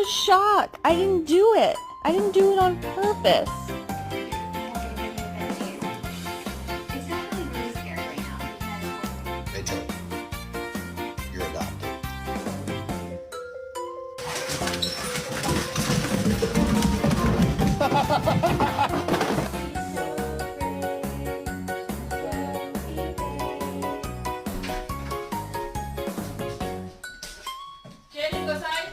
a shock. I didn't do it. I didn't do it on purpose. It's definitely really scary right now because Rachel, you're adopted. Jenny, go side.